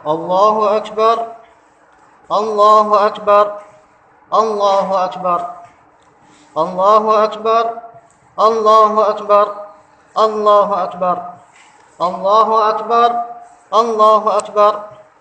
Allahu Akbar, Allahu Akbar, Allahu Akbar, Allahu Akbar, Allahu Akbar, Allahu Akbar, Allahu Akbar, Allahu Akbar,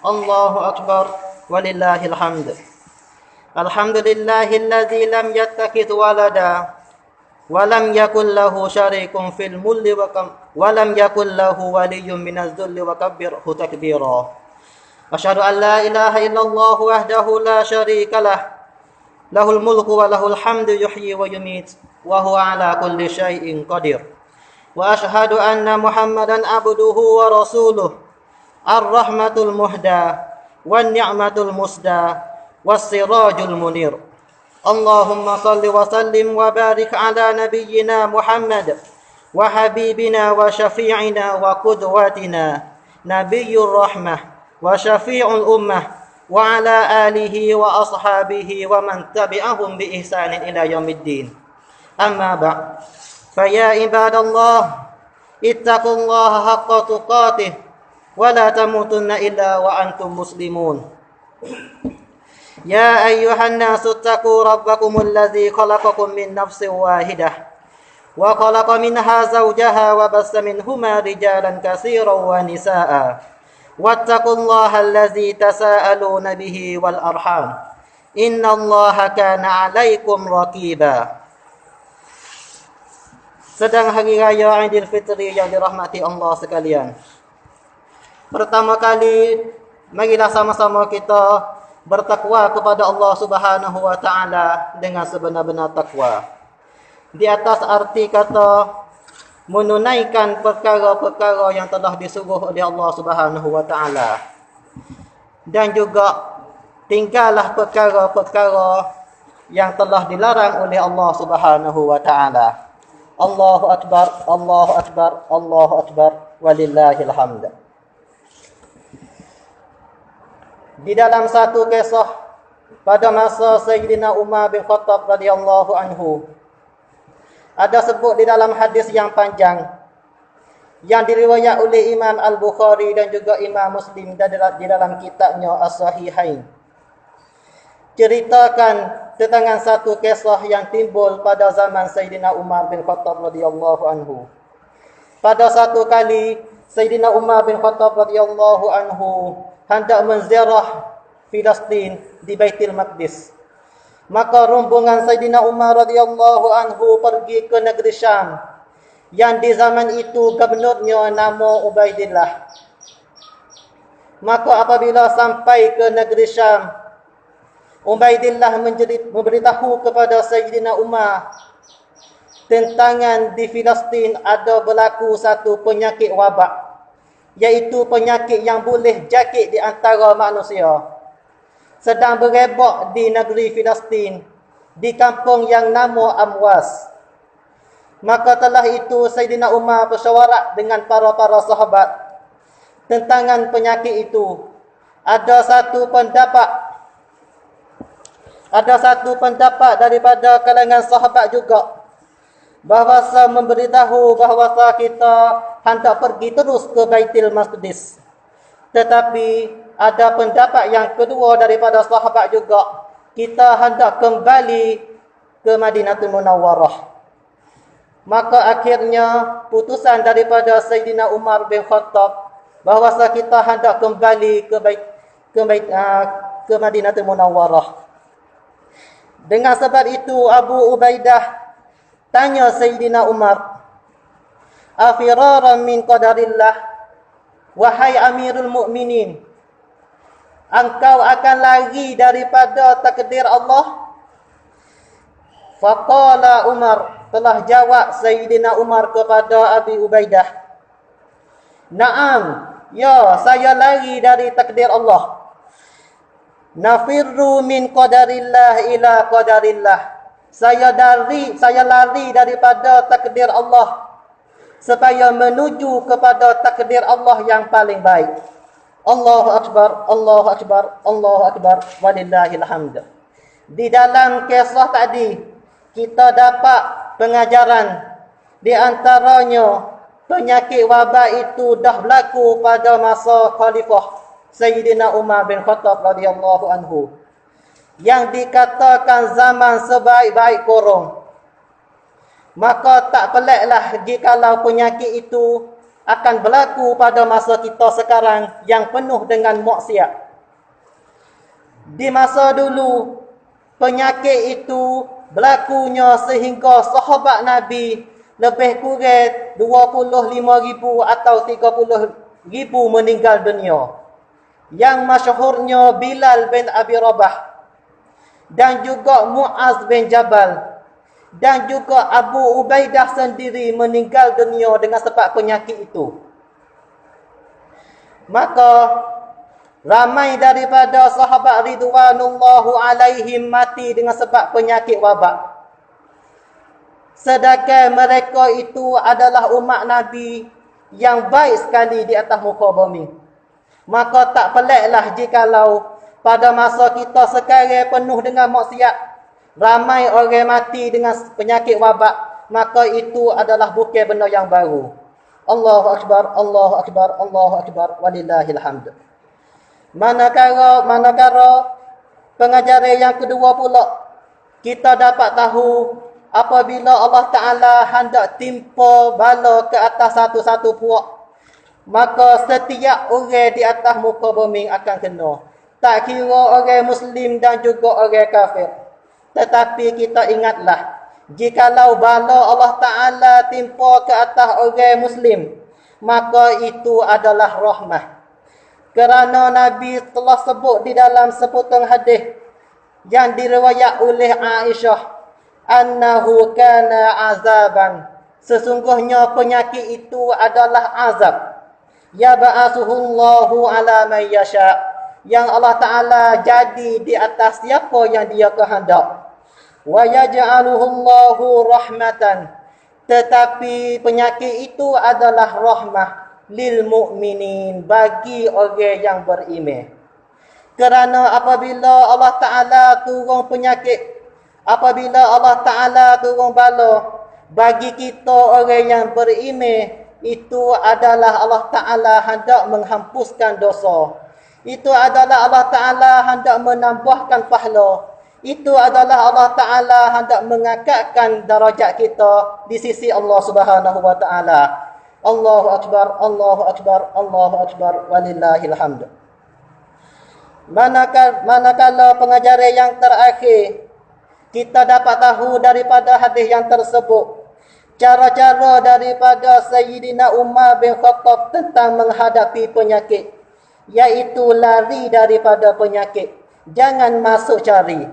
Allahu Akbar, walillahil hamd. Alhamdulillahilladzi lam yattakhidh walada wa lam yakul lahu syarikun fil mulki wa lam yakul lahu waliyyun minaz dhulli wa kabbirhu takbira. Asyhadu an la ilaha illallah wahdahu la syarika lah, lahul mulku wa lahul hamdu yuhyi wa yumit wa huwa ala kulli syai'in qadir. Wa asyhadu anna Muhammadan abduhu wa rasuluh, ar-rahmatul muhda wan ni'matul musda was-sirajul munir. Allahumma salli wa sallim wa barik ala nabiyyina Muhammad wa habibina wa syafi'ina wa qudwatina nabiyyur rahmah wa syafi'ul ummah wa ala alihi wa ashabihi wa man tabi'ahum bi ihsanin ila yaumiddin. Amma ba'd. Fa ya ibadallah, ittaqullaha haqqa tuqatih wa la tamutunna illa wa antum muslimun. Ya ayyuhan nasu ittaqu rabbakumul ladzi khalaqakum min nafsin wahidah wa khalaqa minha zawjaha wa bassa minhuma rijalan katsiran wa nisaa'a. Wattaqullaha allazi tasaaluna bihi wal arham. Innallaha kana 'alaikum raqiba. Sedang hari raya Aidil Fitri yang dirahmati Allah sekalian. Pertama kali, marilah sama-sama kita bertakwa kepada Allah Subhanahu wa taala dengan sebenar-benar takwa. Di atas arti kata menunaikan perkara-perkara yang telah disuruh oleh Allah Subhanahu wa taala, dan juga tinggallah perkara-perkara yang telah dilarang oleh Allah Subhanahu wa taala. Allahu akbar, Allahu akbar, Allahu akbar, walillahil hamd. Di dalam satu kisah pada masa Sayyidina Umar bin Khattab radhiyallahu anhu, ada sebut di dalam hadis yang panjang yang diriwayat oleh Imam Al-Bukhari dan juga Imam Muslim di dalam kitabnya As-Sahihain. Ceritakan tentang satu kisah yang timbul pada zaman Sayyidina Umar bin Khattab radhiyallahu anhu. Pada satu kali Sayyidina Umar bin Khattab radhiyallahu anhu hendak menziarah Filistin di Baitul Maqdis. Maka rombongan Sayyidina Umar radhiyallahu anhu pergi ke negeri Syam yang di zaman itu gubernurnya nama Ubaidillah. Maka apabila sampai ke negeri Syam, Ubaidillah memberitahu kepada Sayyidina Umar tentang di Filistin ada berlaku satu penyakit wabak, iaitu penyakit yang boleh jangkit di antara manusia, sedang berebak di negeri Filistin, di kampung yang nama Amwas. Maka telah itu Sayyidina Umar bersyawarat dengan para sahabat tentang penyakit itu. Ada satu pendapat daripada kalangan sahabat juga bahawasa memberitahu bahawasa kita hendak pergi terus ke Baitul Maqdis. Tetapi ada pendapat yang kedua daripada sahabat juga, kita hendak kembali ke Madinatul Munawwarah. Maka akhirnya putusan daripada Sayyidina Umar bin Khattab bahawasa kita hendak kembali ke Madinatul Munawwarah. Dengan sebab itu Abu Ubaidah tanya Sayyidina Umar, "Afiraran min qadarillah, wahai Amirul Mukminin, engkau akan lari daripada takdir Allah?" Faqala Umar, telah jawab Sayyidina Umar kepada Abu Ubaidah, "Naam, ya, saya lari dari takdir Allah. Nafirru min qadarillah ila qadarillah. Saya lari daripada takdir Allah supaya menuju kepada takdir Allah yang paling baik." Allahu akbar, Allahu akbar, Allahu akbar, walillahil hamd. Di dalam kisah tadi kita dapat pengajaran, di antaranya penyakit wabak itu dah berlaku pada masa khalifah Sayyidina Umar bin Khattab radhiyallahu anhu, yang dikatakan zaman sebaik-baik korong. Maka tak peliklah jikalau penyakit itu akan berlaku pada masa kita sekarang yang penuh dengan maksiat. Di masa dulu, penyakit itu berlakunya sehingga sahabat Nabi lebih kurang 25,000 atau 30,000 meninggal dunia. Yang masyhurnya Bilal bin Abi Rabah dan juga Muaz bin Jabal dan juga Abu Ubaidah sendiri meninggal dunia dengan sebab penyakit itu. Maka ramai daripada sahabat ridwanullahu alaihim mati dengan sebab penyakit wabak. Sedangkan mereka itu adalah umat Nabi yang baik sekali di atas muka bumi. Maka tak peliklah jikalau pada masa kita sekarang penuh dengan maksiat, ramai orang mati dengan penyakit wabak, maka itu adalah bukan benda yang baru. Allahu Akbar, Allahu Akbar, Allahu Akbar, walillahil hamd. Manakala pengajaran yang kedua pula, kita dapat tahu apabila Allah Ta'ala hendak timpa bala ke atas satu-satu puak, maka setiap orang di atas muka bumi akan kena. Tak kira orang Muslim dan juga orang kafir. Tetapi kita ingatlah, jikalau bala Allah Ta'ala timpa ke atas orang Muslim, maka itu adalah rahmah. Kerana Nabi telah sebut di dalam sepotong hadis yang diriwayat oleh Aisyah, annahu kana azaban, sesungguhnya penyakit itu adalah azab. Ya ba'asuhullahu ala man yasha, yang Allah Ta'ala jadi di atas siapa yang dia kehendak. Wa yaj'aluhullahu rahmatan, tetapi penyakit itu adalah rahmah lil mu'minin, bagi orang yang beriman. Kerana apabila Allah Ta'ala turun penyakit, apabila Allah Ta'ala turun bala bagi kita orang yang beriman, itu adalah Allah Ta'ala hendak menghapuskan dosa. Itu adalah Allah Ta'ala hendak menambahkan pahala. Itu adalah Allah Ta'ala hendak mengangkatkan darajat kita di sisi Allah Subhanahu wa Ta'ala. Allahu Akbar, Allahu Akbar, Allahu Akbar, walillahil hamd. Manakala pengajaran yang terakhir, kita dapat tahu daripada hadis yang tersebut, cara-cara daripada Sayyidina Umar bin Khattab tentang menghadapi penyakit, iaitu lari daripada penyakit. Jangan masuk cari.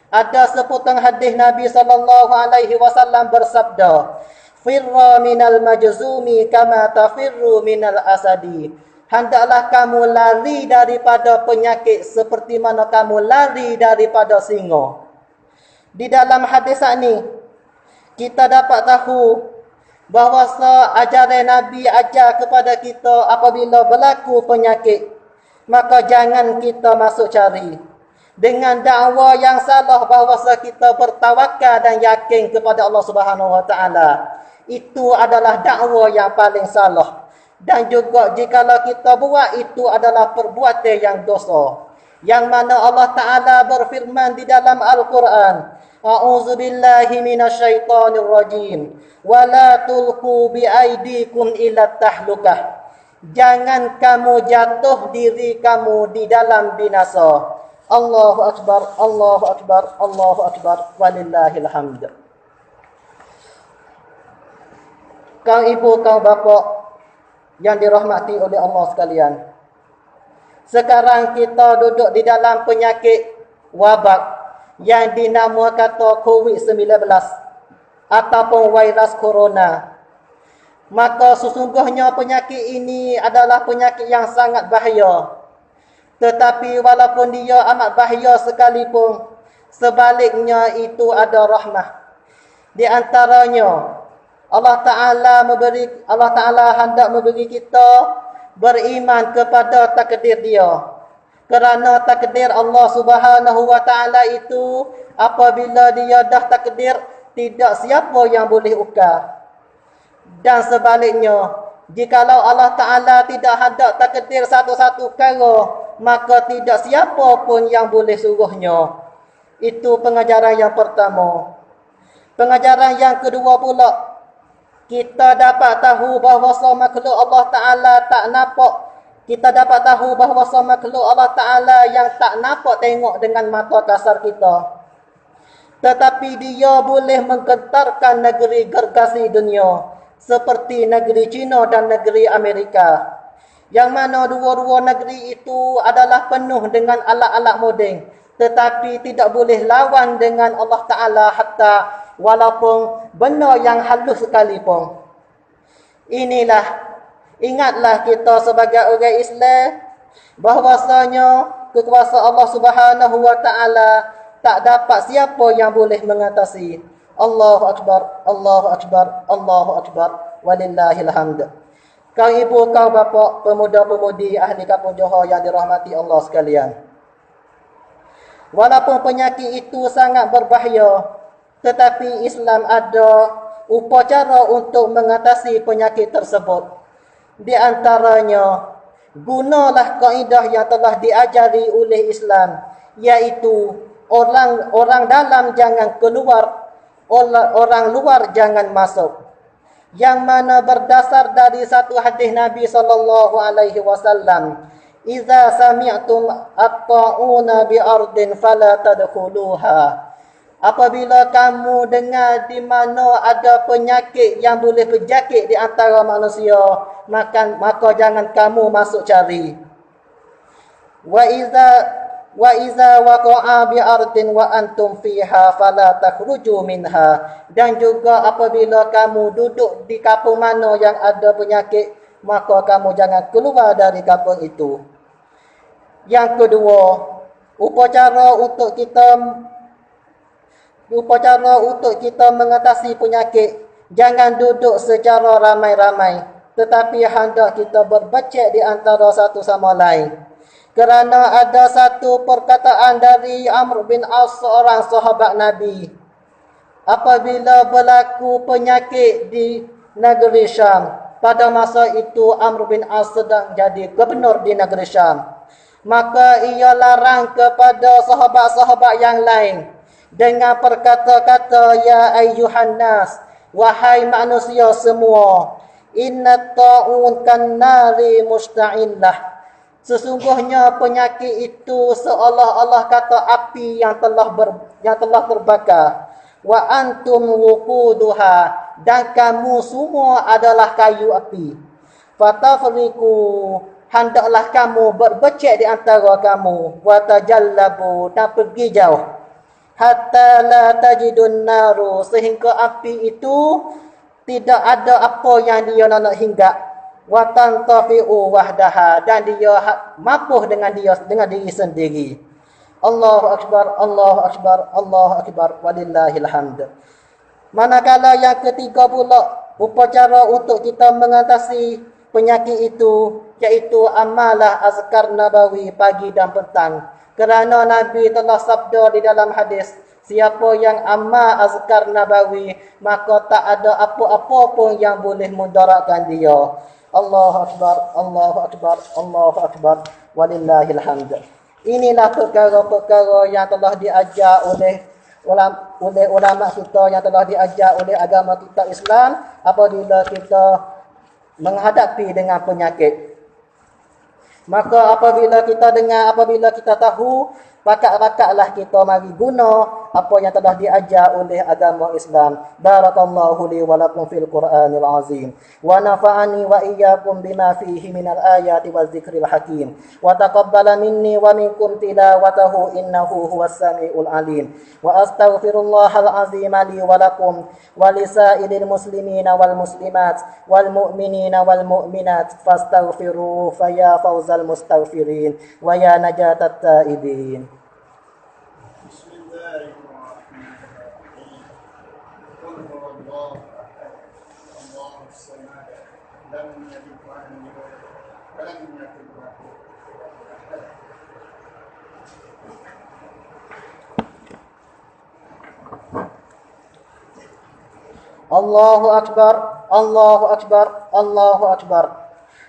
Ada sepotong hadis Nabi SAW bersabda, firra minal majzumi kama tafirru minal asadi. Hendaklah kamu lari daripada penyakit seperti mana kamu lari daripada singa. Di dalam hadis ini, kita dapat tahu bahawa ajaran Nabi ajar kepada kita apabila berlaku penyakit, maka jangan kita masuk cari. Dengan dakwa yang salah bahawa kita bertawakal dan yakin kepada Allah Subhanahu wa Ta'ala, itu adalah dakwa yang paling salah. Dan juga jikalau kita buat, itu adalah perbuatan yang dosa. Yang mana Allah Ta'ala berfirman di dalam Al-Quran, A'udzu billahi minasyaitonir rajim, wa la tulqu biaidikum ila tahlukah. Jangan kamu jatuh diri kamu di dalam binasa. Allahu Akbar, Allahu Akbar, Allahu Akbar, walillahil hamd. Kaum ibu, kaum bapa yang dirahmati oleh Allah sekalian, sekarang kita duduk di dalam penyakit wabak yang dinamakan COVID-19 ataupun virus corona. Maka sesungguhnya penyakit ini adalah penyakit yang sangat bahaya. Tetapi walaupun dia amat bahaya sekalipun, sebaliknya itu ada rahmah. Di antaranya, Allah Ta'ala hendak memberi kita beriman kepada takdir dia. Kerana takdir Allah Subhanahu wa Ta'ala itu, apabila dia dah takdir, tidak siapa yang boleh ukar. Dan sebaliknya, jikalau Allah Ta'ala tidak hendak takdir satu-satu perkara, maka tidak siapa pun yang boleh suruhnya. Itu pengajaran yang pertama. Pengajaran yang kedua pula, kita dapat tahu bahawa makhluk Allah Ta'ala tak nampak. Kita dapat tahu bahawa makhluk Allah Ta'ala yang tak nampak tengok dengan mata kasar kita. Tetapi dia boleh menggentarkan negeri gergasi dunia seperti negeri China dan negeri Amerika. Yang mana dua-dua negeri itu adalah penuh dengan alat-alat moden, tetapi tidak boleh lawan dengan Allah Ta'ala hatta walaupun benda yang halus sekalipun. Ingatlah kita sebagai orang Islam bahwasanya kekuasaan Allah Subhanahu wa Ta'ala tak dapat siapa yang boleh mengatasi. Allahu Akbar, Allahu Akbar, Allahu Akbar, walillahil hamd. Kau ibu, kau bapa, pemuda-pemudi ahli kampung Johor yang dirahmati Allah sekalian. Walaupun penyakit itu sangat berbahaya, tetapi Islam ada upacara untuk mengatasi penyakit tersebut. Di antaranya, gunalah kaedah yang telah diajari oleh Islam, iaitu orang dalam jangan keluar, orang luar jangan masuk. Yang mana berdasar dari satu hadis Nabi SAW, "Iza sami'tum at-ta'una bi ardin fala tadkhuluha." Apabila kamu dengar di mana ada penyakit yang boleh berjangkit di antara manusia, maka jangan kamu masuk cari. Wa iza waqa'a bi ardin wa antum fiha fala takhruju minha. Dan juga apabila kamu duduk di kampung mana yang ada penyakit, maka kamu jangan keluar dari kampung itu. Yang kedua, upacara untuk kita mengatasi penyakit, jangan duduk secara ramai-ramai, tetapi hendak kita berbacak di antara satu sama lain. Kerana ada satu perkataan dari Amr bin As, seorang sahabat Nabi. Apabila berlaku penyakit di negeri Syam, pada masa itu Amr bin As sedang jadi gubernur di negeri Syam, maka ia larang kepada sahabat-sahabat yang lain dengan perkata-kata, "Ya ayyuhan nas, wahai manusia semua, inna ta'un kan nari musta'illah." Sesungguhnya penyakit itu seolah-olah kata api yang telah terbakar. Wa antum wuquduha, dan kamu semua adalah kayu api. Fatafriqu, hendaklah kamu berbecek di antara kamu. Wa tajallabu, dan pergi jauh. Hatta la tajidun naru, sehingga api itu tidak ada apa yang dia nak hinggap. Wa tantafi'u wahdaha, dan dia mampu dengan diri sendiri. Allahu Akbar, Allahu Akbar, Allahu Akbar, walillahil hamd. Manakala yang ketiga pula, upacara untuk kita mengatasi penyakit itu, iaitu amalah azkar nabawi pagi dan petang. Kerana Nabi telah sabda di dalam hadis, siapa yang amal azkar nabawi, maka tak ada apa-apa pun yang boleh mudaratkan dia. Allahu Akbar, Allahu Akbar, Allahu Akbar, walillahil hamd. Inilah perkara-perkara yang telah diajar oleh ulama kita, yang telah diajar oleh agama kita Islam apabila kita menghadapi dengan penyakit. Maka apabila kita tahu, pakak-pakaklah kita mari guna apa yang telah diajar oleh agama Islam. Barakallahu li wa lakum fil Qur'anil azim. Wa nafa'ani wa iyyakum bima fihi minal ayati waz zikril hakim. Wa taqabbala minni wa minkum tilawatahu innahu huwas samiul alim. Wa astaghfirullahal azim li wa lakum wa lisairil muslimina wal muslimat wal mu'minina wal mu'minat fastaghfiruhu fa ya fawzal mustaghfirin wa ya najatat taibin. Allahu Akbar, Allahu Akbar, Allahu Akbar,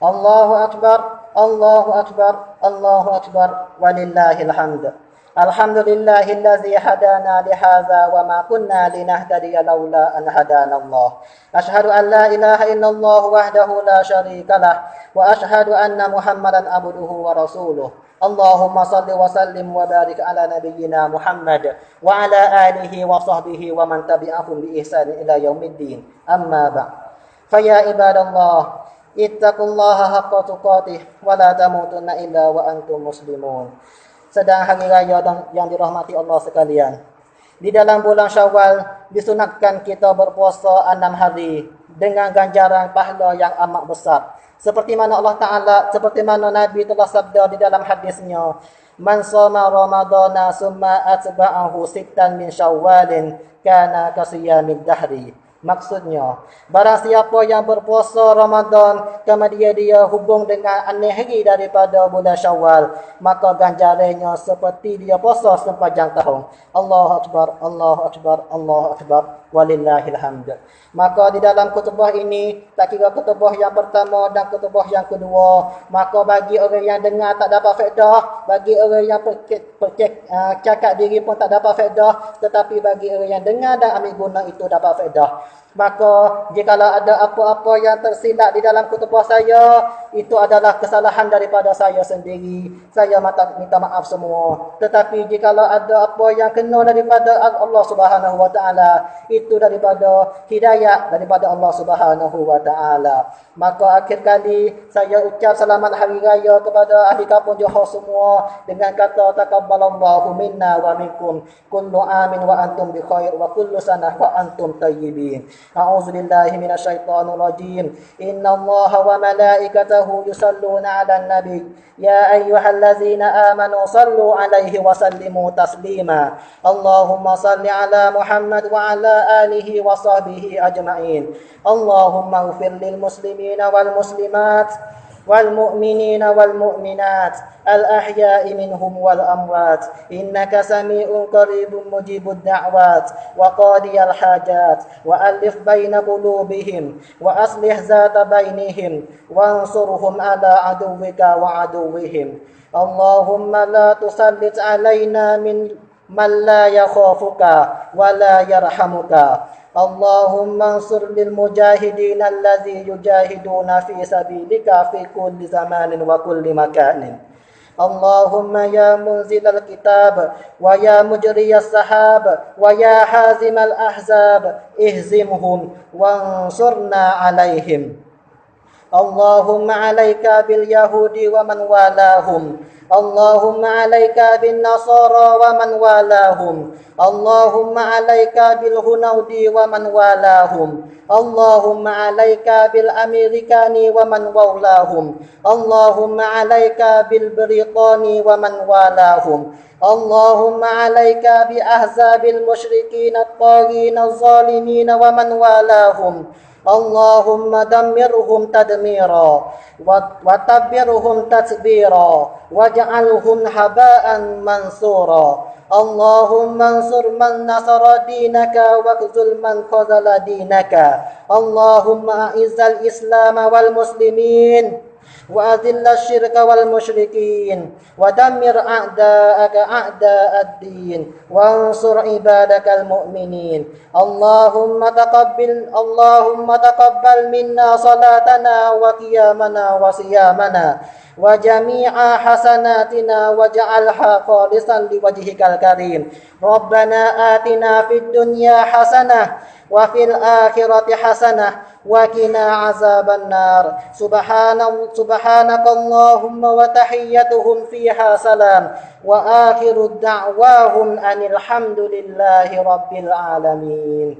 Allahu Akbar, Allahu akbar, Allahu akbar, walillahil hamd. Alhamdulillahillazi hadana lihadza wa ma kunna linahtadiya laula an hadanallah. Asyhadu an la ilaha illallah wahdahu la syarika lah wa asyhadu anna Muhammadan abduhu wa rasuluh. Allahumma salli wa sallim wa barik ala nabiyyina Muhammad wa ala alihi wa sahbihi wa man tabi'ahum bi ihsan ila yaumiddin. Amma ba'd. Faya ibadallah, ittaqullaha haqqa tuqatih wa la tamutunna illa wa antum muslimun. Sedang hari raya yang dirahmati Allah sekalian. Di dalam bulan Syawal disunatkan kita berpuasa 6 hari dengan ganjaran pahala yang amat besar. Seperti mana Allah Ta'ala, seperti mana Nabi telah sabda di dalam hadisnya, Man shoma Ramadana summa atba'ahu sittan min Syawalin kana kasiyamid dahri. Maksudnya, barang siapa yang berpuasa Ramadan kemudian dia hubung dengan 6 hari daripada bulan Syawal, maka ganjarannya seperti dia puasa sepanjang tahun. Allahu akbar, Allahu akbar, Allahu akbar, walillahil hamd. Maka di dalam khutbah ini, tak kira khutbah yang pertama dan khutbah yang kedua, maka bagi orang yang dengar tak dapat faedah, bagi orang yang cakap diri pun tak dapat faedah, tetapi bagi orang yang dengar dan ambil guna itu dapat faedah. Maka jikalau ada apa-apa yang tersilap di dalam khutbah saya, itu adalah kesalahan daripada saya sendiri. Saya minta maaf semua. Tetapi jikalau ada apa yang kena daripada Allah Subhanahu wa taala, itu daripada hidayah daripada Allah Subhanahu wa taala. Maka akhir kali saya ucap selamat hari raya kepada ahli kampung Johor semua dengan kata taqabbalallahu minna wa minkum kullu amin wa antum bi khair wa kullu sanah wa antum tayyibin. A'udzu billahi minasyaitonir rajim. Innallaha wa malaikatahu yusalluna 'alan nabi. Ya ayyuhallazina amanu sallu 'alaihi wa sallimu taslima. Allahumma salli 'ala Muhammad wa 'ala alihi wa sahbihi ajma'in. Allahumma ighfir lil muslimina wal muslimat wal mu'minina wal mu'minat al ahya'i minhum wal amwat innaka sami'un qaribun mujibud da'wat wa qadiyal hajat wa alif baina qulubihim wa aslih zata bainihim wansurhum ala aduwwika wa aduwwihim. Allahumma la tusallit alaina min man la yakhafuka wa la yarhamuka. Allahumma ansur lil mujahidin allazi yujahiduna fi sabilika fi kulli zamanin wa kulli makanin. Allahumma ya munzilal kitab wa ya mujriyas sahab wa ya hazimal ahzab ihzimhum wansurna alaihim. Allahumma alaika bil yahudi wa man walahum. Allahumma alaika bin nasara wa man walahum. Allahumma alaika bil hunaudi wa man walahum. Allahumma alaika bil amerikani wa man walahum. Allahumma alaika bil britani wa man walahum. Allahumma alaika bi ahzabil musyrikin at-taghin az-zalimin wa man walahum. Allahumma dammirhum tadmira wa tabbirhum tatbira waj'alhum haba'an mansura. Allahumma ansur man nasara dinaka wa khzul man khazala dinaka. Allahumma a'izzal islam wal muslimin wa adhilla syirka wal musyrikin wa dammir a'da'aka a'da'ad-din wa ansur ibadakal mu'minin. Allahumma taqabbal minna salatana wa qiyamana wa siyamana wa jami'a hasanatina waj'alha khalisan liwajhikal karim. Rabbana atina fid dunya hasanah wa fil akhirati hasanah wa qina azaban nar. Subhanakallahumma wa tahiyyatuhum fiha salam wa akhiru da'wahum anil hamdulillahi rabbil alamin.